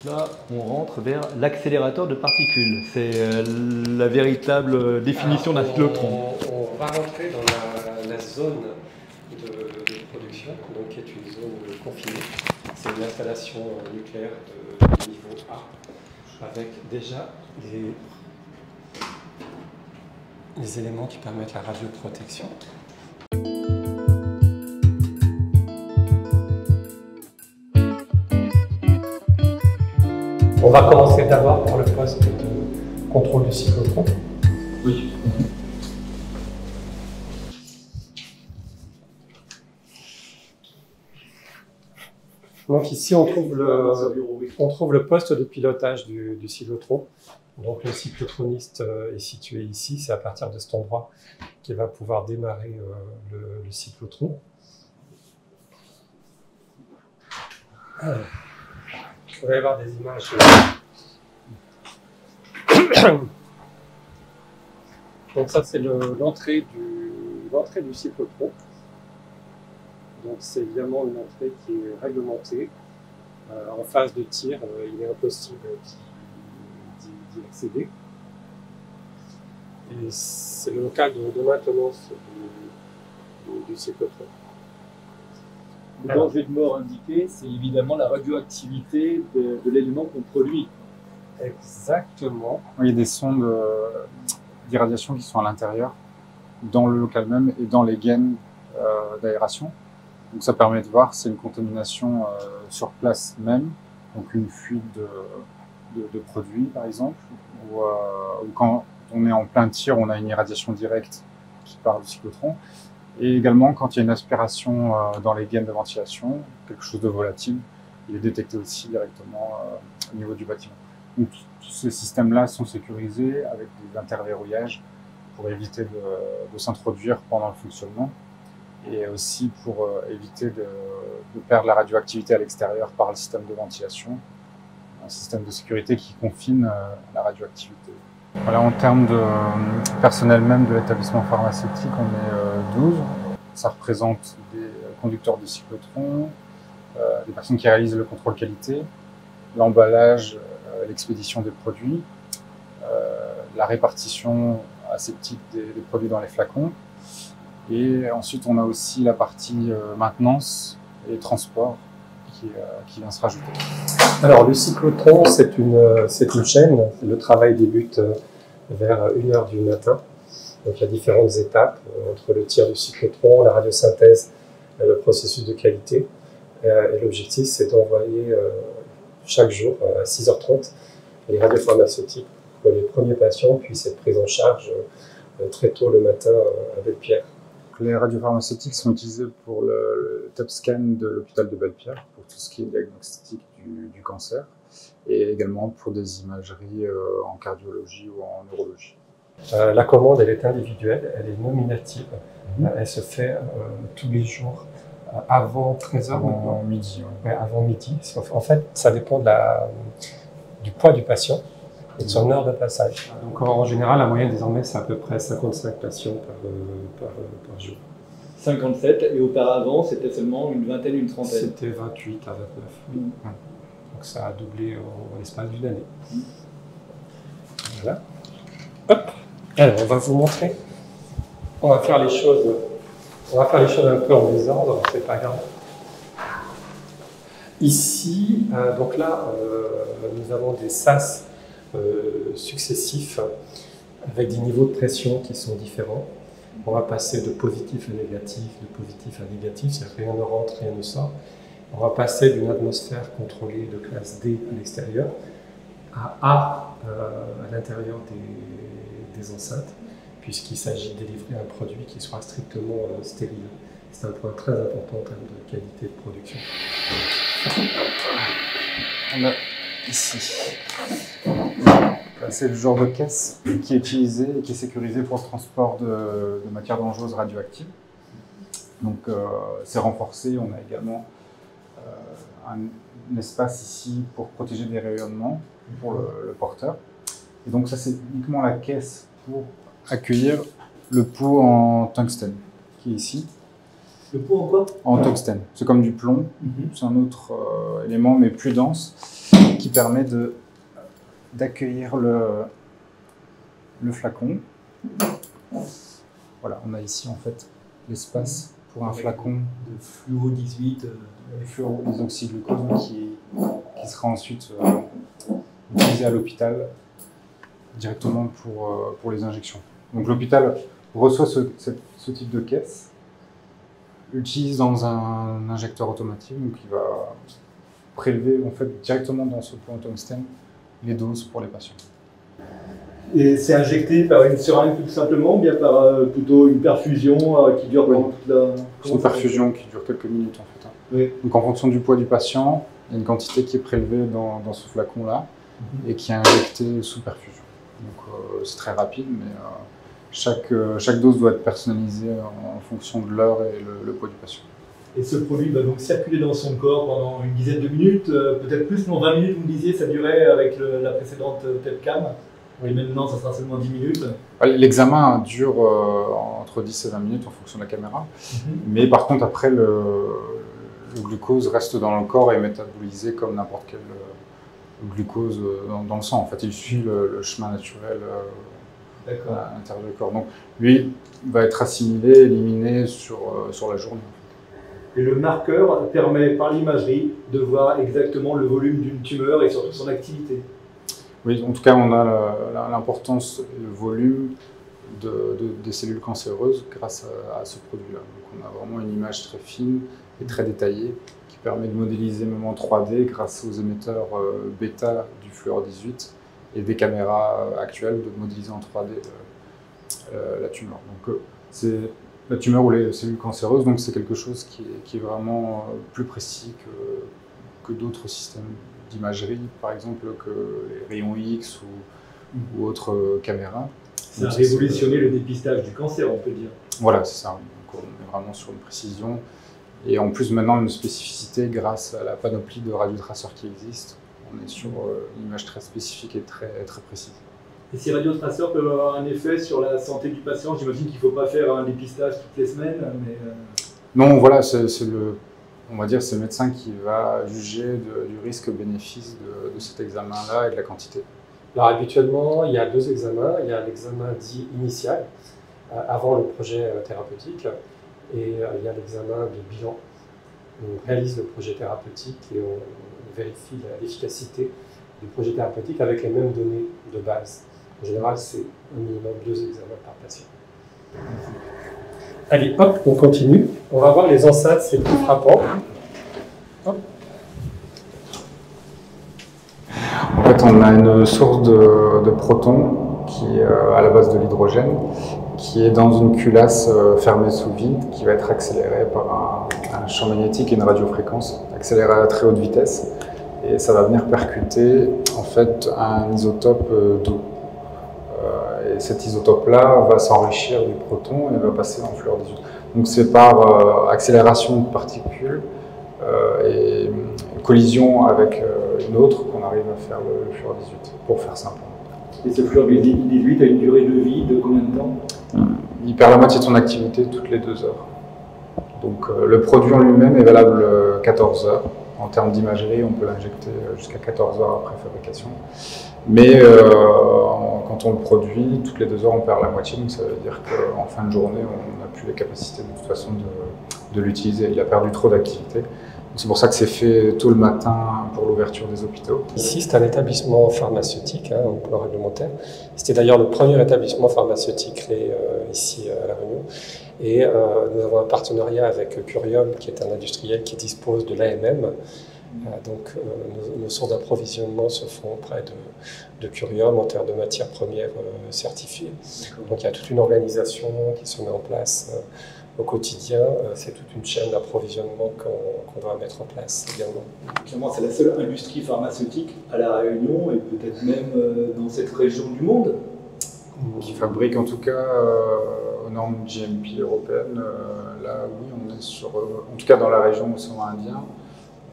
Là, on rentre vers l'accélérateur de particules. C'est la véritable définition d'un cyclotron. On va rentrer dans la zone de production, donc qui est une zone confinée. C'est une installation nucléaire de niveau A, avec déjà les éléments qui permettent la radioprotection. On va commencer d'abord par le poste de contrôle du cyclotron. Oui. Donc ici, on trouve le poste de pilotage du cyclotron. Donc le cyclotroniste est situé ici. C'est à partir de cet endroit qu'il va pouvoir démarrer le cyclotron. Alors, vous allez voir des images. Donc ça, c'est l'entrée du cyclotron. Donc c'est évidemment une entrée qui est réglementée. En phase de tir, il est impossible d'y accéder. Et c'est le local de maintenance du cyclotron. Le danger de mort indiqué, c'est évidemment la radioactivité de l'élément qu'on produit. Exactement. Il y a des sondes d'irradiation qui sont à l'intérieur, dans le local même et dans les gaines d'aération. Donc ça permet de voir si c'est une contamination sur place même, donc une fuite de produits par exemple, ou quand on est en plein tir, on a une irradiation directe qui part du cyclotron. Et également, quand il y a une aspiration dans les gaines de ventilation, quelque chose de volatile, il est détecté aussi directement au niveau du bâtiment. Donc, tous ces systèmes-là sont sécurisés avec des interverrouillages pour éviter de s'introduire pendant le fonctionnement et aussi pour éviter de perdre la radioactivité à l'extérieur par le système de ventilation, un système de sécurité qui confine la radioactivité. Voilà, en termes de personnel même de l'établissement pharmaceutique, on est 12. Ça représente des conducteurs de cyclotron, des personnes qui réalisent le contrôle qualité, l'emballage, l'expédition des produits, la répartition aseptique des produits dans les flacons. Et ensuite, on a aussi la partie maintenance et transport qui vient se rajouter. Alors, le cyclotron, c'est une chaîne. Le travail débute vers 1h du matin. Donc, il y a différentes étapes entre le tir du cyclotron, la radiosynthèse, le processus de qualité. Et l'objectif, c'est d'envoyer chaque jour à 6h30 les radiopharmaceutiques pour que les premiers patients puissent être pris en charge très tôt le matin à Bellepierre. Les radiopharmaceutiques sont utilisées pour le TEP scan de l'hôpital de Bellepierre, pour tout ce qui est diagnostic du cancer, et également pour des imageries en cardiologie ou en neurologie. La commande, elle est individuelle, elle est nominative. Elle se fait tous les jours avant 13h avant midi. Ouais, avant midi. En fait, ça dépend du poids du patient et de son heure de passage. Donc en général, la moyenne désormais, c'est à peu près 55 patients par jour. 57, et auparavant, c'était seulement une vingtaine, une trentaine. C'était 28 à 29. Oui. Donc ça a doublé en l'espace d'une année. Voilà. Hop. Alors, on va vous montrer. On va faire les choses un peu en désordre, c'est pas grave. Ici, donc là, nous avons des sas successifs avec des niveaux de pression qui sont différents. On va passer de positif à négatif, c'est-à-dire rien ne rentre, rien ne sort. On va passer d'une atmosphère contrôlée de classe D à l'extérieur à A à l'intérieur des enceintes, puisqu'il s'agit de délivrer un produit qui soit strictement stérile. C'est un point très important en termes de qualité de production. On a ici, c'est le genre de caisse qui est utilisé et qui est sécurisé pour le transport de matières dangereuses radioactives. Donc c'est renforcé, on a également un espace ici pour protéger des rayonnements pour le porteur. Et donc ça c'est uniquement la caisse pour accueillir le pot en tungstène qui est ici. Le pot en quoi? En tungstène. C'est comme du plomb, c'est un autre élément, mais plus dense, qui permet d'accueillir le flacon. Voilà, on a ici en fait l'espace pour un flacon de fluo 18. fluorodesoxyglucose qui sera ensuite utilisé à l'hôpital directement pour les injections. Donc l'hôpital reçoit ce type de caisse, l'utilise dans un injecteur automatique, donc il va prélever en fait directement dans ce pot en tungstène les doses pour les patients. Et c'est injecté par une seringue tout simplement, ou bien par plutôt une perfusion qui dure pendant toute la... C'est une perfusion qui dure quelques minutes en fait. Oui. Donc en fonction du poids du patient, il y a une quantité qui est prélevée dans ce flacon-là et qui est injectée sous perfusion. Donc c'est très rapide, mais chaque dose doit être personnalisée en fonction de l'heure et le poids du patient. Et ce produit va donc circuler dans son corps pendant une dizaine de minutes, peut-être plus, non 20 minutes, vous me disiez, ça durait avec la précédente webcam. Et maintenant, ça sera seulement 10 minutes. L'examen dure entre 10 et 20 minutes en fonction de la caméra. Mais par contre, après, le glucose reste dans le corps et est métabolisé comme n'importe quel glucose dans le sang. En fait, il suit le chemin naturel à l'intérieur du corps. Donc, lui va être assimilé, éliminé sur la journée. Et le marqueur permet, par l'imagerie, de voir exactement le volume d'une tumeur et surtout son activité. Oui, en tout cas, on a l'importance et le volume des cellules cancéreuses grâce à ce produit-là. Donc, on a vraiment une image très fine et très détaillée qui permet de modéliser même en 3D grâce aux émetteurs bêta du fluor 18 et des caméras actuelles de modéliser en 3D la tumeur. Donc, c'est la tumeur ou les cellules cancéreuses, donc c'est quelque chose qui est vraiment plus précis que d'autres systèmes d'imagerie, par exemple, que les rayons X ou autres caméras. Ça a révolutionné le dépistage du cancer, on peut dire. Voilà, c'est ça. Donc, on est vraiment sur une précision. Et en plus, maintenant, une spécificité grâce à la panoplie de radiotraceurs qui existent. On est sur une image très spécifique et très précise. Et ces radiotraceurs peuvent avoir un effet sur la santé du patient. J'imagine qu'il ne faut pas faire un dépistage toutes les semaines. Mais Non, voilà, on va dire c'est le médecin qui va juger du risque-bénéfice de cet examen-là et de la quantité. Alors habituellement, il y a deux examens. Il y a l'examen dit initial, avant le projet thérapeutique, et il y a l'examen de bilan. On réalise le projet thérapeutique et on vérifie l'efficacité du projet thérapeutique avec les mêmes données de base. En général, c'est un minimum 2 examens par patient. Allez, hop, on continue. On va voir les enceintes, c'est plus frappant. Hop. En fait, on a une source de protons qui est à la base de l'hydrogène, qui est dans une culasse fermée sous vide, qui va être accélérée par un champ magnétique et une radiofréquence, accélérée à très haute vitesse. Et ça va venir percuter en fait un isotope d'eau. Et cet isotope-là va s'enrichir du proton et va passer en fluor 18. Donc c'est par accélération de particules et collision avec une autre qu'on arrive à faire le fluor 18, pour faire simple. Et ce fluor 18 a une durée de vie de combien de temps? Il perd la moitié de son activité toutes les 2 heures. Donc le produit en lui-même est valable 14 heures. En termes d'imagerie, on peut l'injecter jusqu'à 14 heures après fabrication. Mais quand on le produit, toutes les 2 heures, on perd la moitié. Donc ça veut dire qu'en fin de journée, on n'a plus les capacités de toute façon de l'utiliser. Il a perdu trop d'activité. C'est pour ça que c'est fait tôt le matin pour l'ouverture des hôpitaux. Ici, c'est un établissement pharmaceutique, au plan réglementaire. C'était d'ailleurs le premier établissement pharmaceutique créé ici à La Réunion. Et nous avons un partenariat avec Curium, qui est un industriel qui dispose de l'AMM. Donc nos sources d'approvisionnement se font auprès de Curium en termes de matières premières certifiées. Donc il y a toute une organisation qui se met en place au quotidien. C'est toute une chaîne d'approvisionnement qu'on doit mettre en place également. Clairement, c'est la seule industrie pharmaceutique à La Réunion et peut-être même dans cette région du monde. Qui fabrique en tout cas aux normes GMP européennes. Là, oui, on est sur, en tout cas dans la région océan Indien,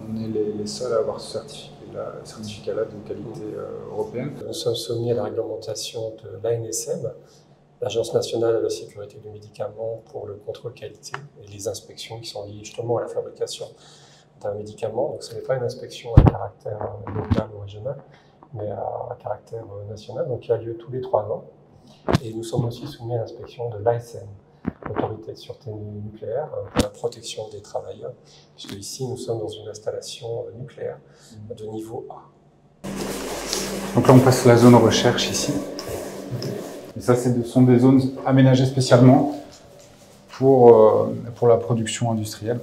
on est les seuls à avoir ce certificat-là de qualité européenne. Nous sommes soumis à la réglementation de l'ANSM, l'Agence nationale de la sécurité du médicament pour le contrôle qualité et les inspections qui sont liées justement à la fabrication d'un médicament. Donc ce n'est pas une inspection à caractère local ou régional, mais à caractère national, donc qui a lieu tous les 3 ans. Et nous sommes aussi soumis à l'inspection de l'ASN, l'Autorité de sûreté nucléaire, pour la protection des travailleurs, puisque ici nous sommes dans une installation nucléaire de niveau A. Donc là on passe la zone recherche ici. Et ça, ce sont des zones aménagées spécialement pour la production industrielle.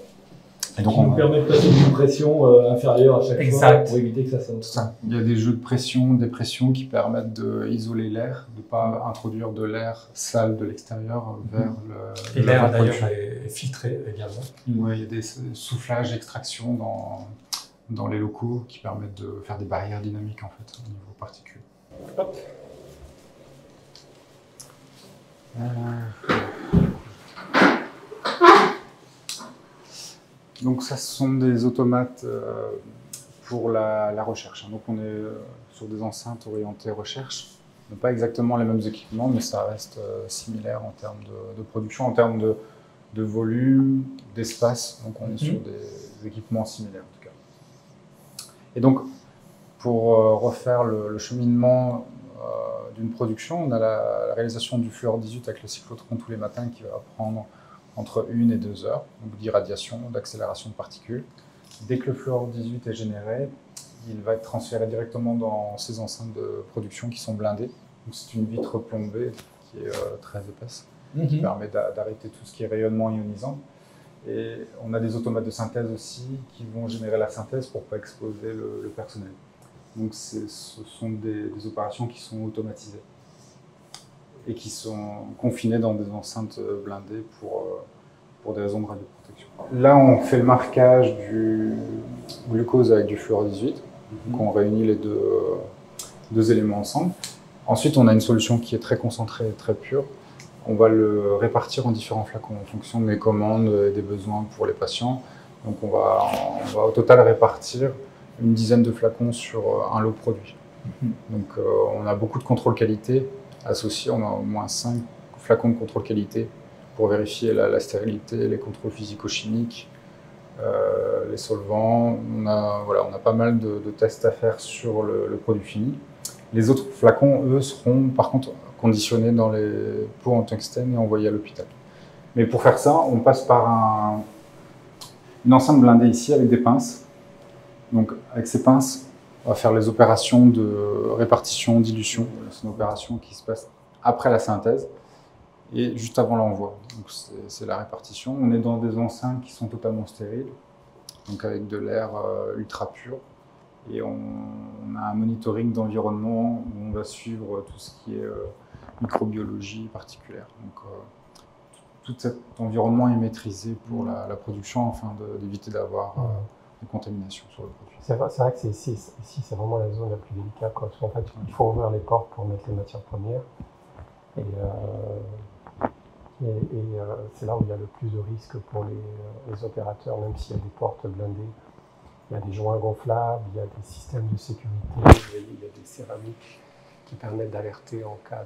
Et donc, on permet de passer d'une pression inférieure à chaque fois pour éviter que ça sonne. Il y a des jeux de pression, des pressions qui permettent d'isoler l'air, de ne pas introduire de l'air sale de l'extérieur vers le. Et l'air d'ailleurs est filtré également. Oui, il y a des soufflages, extractions dans les locaux qui permettent de faire des barrières dynamiques en fait au niveau particules. Hop. Donc ça, ce sont des automates pour la recherche. Donc on est sur des enceintes orientées recherche. On n'a pas exactement les mêmes équipements, mais ça reste similaire en termes de production, en termes de volume, d'espace. Donc on est sur des équipements similaires en tout cas. Et donc pour refaire le cheminement d'une production, on a la réalisation du fluor 18 avec le cyclotron tous les matins qui va prendre entre 1 et 2 heures, donc d'irradiation, d'accélération de particules. Dès que le fluor 18 est généré, il va être transféré directement dans ces enceintes de production qui sont blindées. C'est une vitre plombée qui est très épaisse, qui permet d'arrêter tout ce qui est rayonnement ionisant. Et on a des automates de synthèse aussi qui vont générer la synthèse pour ne pas exposer le personnel. Donc ce sont des opérations qui sont automatisées et qui sont confinées dans des enceintes blindées pour des raisons de radioprotection. Là, on fait le marquage du glucose avec du fluor 18, donc on réunit les deux éléments ensemble. Ensuite, on a une solution qui est très concentrée et très pure. On va le répartir en différents flacons en fonction des commandes et des besoins pour les patients. Donc on va au total répartir une dizaine de flacons sur un lot produit. Donc on a beaucoup de contrôle qualité associé, on a au moins 5 flacons de contrôle qualité pour vérifier la stérilité, les contrôles physico-chimiques, les solvants. On a pas mal de tests à faire sur le produit fini. Les autres flacons, eux, seront par contre conditionnés dans les pots en tungstène et envoyés à l'hôpital. Mais pour faire ça, on passe par une enceinte blindée ici avec des pinces. Donc avec ces pinces, on va faire les opérations de répartition, dilution. C'est une opération qui se passe après la synthèse et juste avant l'envoi. Donc c'est la répartition. On est dans des enceintes qui sont totalement stériles, donc avec de l'air ultra pur. Et on a un monitoring d'environnement où on va suivre tout ce qui est microbiologie particulière. Donc tout cet environnement est maîtrisé pour la production afin d'éviter d'avoir de contamination sur le produit. C'est vrai que ici c'est vraiment la zone la plus délicate, quoi, parce qu'en fait, il faut ouvrir les portes pour mettre les matières premières. Et c'est là où il y a le plus de risques pour les opérateurs, même s'il y a des portes blindées. Il y a des joints gonflables, il y a des systèmes de sécurité, il y a des céramiques qui permettent d'alerter en cas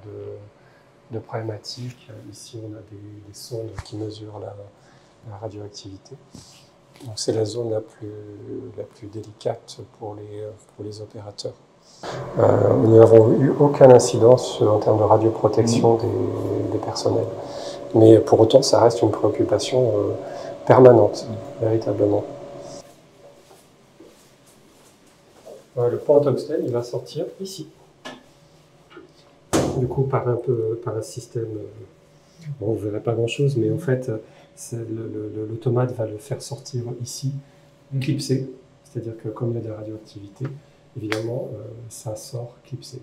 de problématique. Ici, on a des sondes qui mesurent la radioactivité. Donc c'est la zone la plus délicate pour les opérateurs. Nous n'avons eu aucun incident en termes de radioprotection des personnels. Mais pour autant, ça reste une préoccupation permanente, véritablement. Le pot en tungstène, il va sortir ici. Du coup, par un système... Bon, vous ne verrez pas grand-chose, mais en fait, l'automate va le faire sortir ici, clipsé. C'est-à-dire que comme il y a de la radioactivité, évidemment, ça sort clipsé.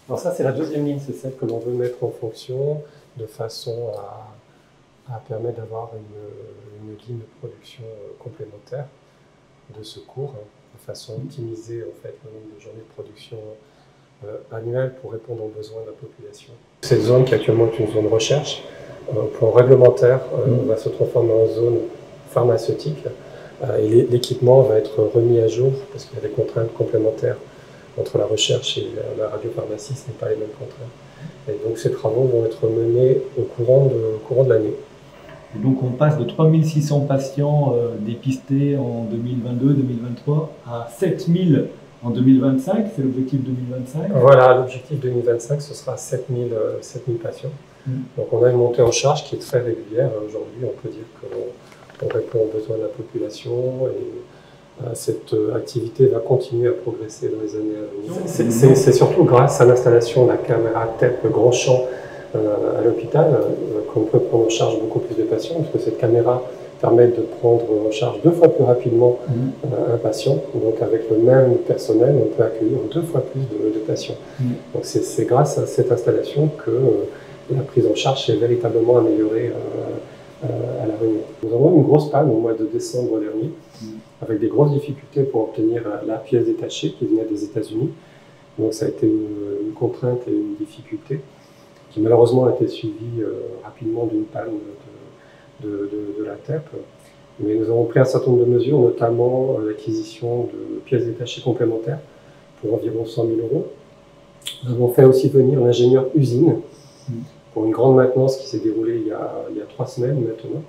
Alors ça, c'est la deuxième ligne, c'est celle que l'on veut mettre en fonction de façon à permettre d'avoir une ligne de production complémentaire de secours, de façon à optimiser en fait, le nombre de journées de production annuelles pour répondre aux besoins de la population. Cette zone qui actuellement est une zone recherche, au plan réglementaire, va se transformer en zone pharmaceutique Et l'équipement va être remis à jour parce qu'il y a des contraintes complémentaires entre la recherche et la radiopharmacie, ce n'est pas les mêmes contraintes. Et donc ces travaux vont être menés au courant de l'année. Et donc on passe de 3600 patients dépistés en 2022-2023 à 7000 en 2025, c'est l'objectif 2025. Voilà, l'objectif 2025, ce sera 7000 patients. Donc on a une montée en charge qui est très régulière. Aujourd'hui, on peut dire qu'on répond aux besoins de la population et cette activité va continuer à progresser dans les années à venir. C'est surtout grâce à l'installation de la caméra TEP grand champ à l'hôpital qu'on peut prendre en charge beaucoup plus de patients, parce que cette caméra permet de prendre en charge 2 fois plus rapidement un patient. Donc avec le même personnel, on peut accueillir 2 fois plus de patients. Donc c'est grâce à cette installation que la prise en charge s'est véritablement améliorée à La Réunion. Nous avons eu une grosse panne au mois de décembre dernier, avec des grosses difficultés pour obtenir la pièce détachée qui venait des États-Unis. Donc ça a été une contrainte et une difficulté qui malheureusement a été suivie rapidement d'une panne de la TEP. Mais nous avons pris un certain nombre de mesures, notamment l'acquisition de pièces détachées complémentaires pour environ 100 000 €. Nous avons fait aussi venir l'ingénieur usine pour une grande maintenance qui s'est déroulée il y a 3 semaines maintenant.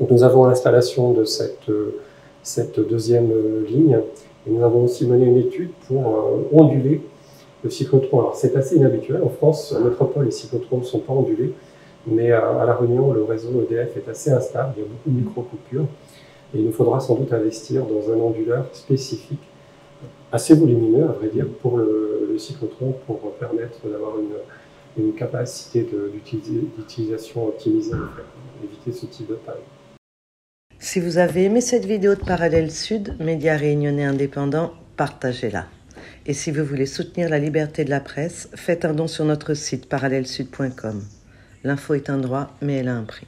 Donc nous avons l'installation de cette deuxième ligne et nous avons aussi mené une étude pour onduler le cyclotron. Alors c'est assez inhabituel, en France, en métropole, les cyclotrons ne sont pas ondulés, mais à La Réunion, le réseau EDF est assez instable, il y a beaucoup de micro-coupures et il nous faudra sans doute investir dans un onduleur spécifique, assez volumineux à vrai dire, pour le cyclotron pour permettre d'avoir une capacité d'utilisation optimisée, en fait, éviter ce type de panne. Si vous avez aimé cette vidéo de Parallèle Sud, média réunionnais indépendant, partagez-la. Et si vous voulez soutenir la liberté de la presse, faites un don sur notre site parallèlesud.com. L'info est un droit, mais elle a un prix.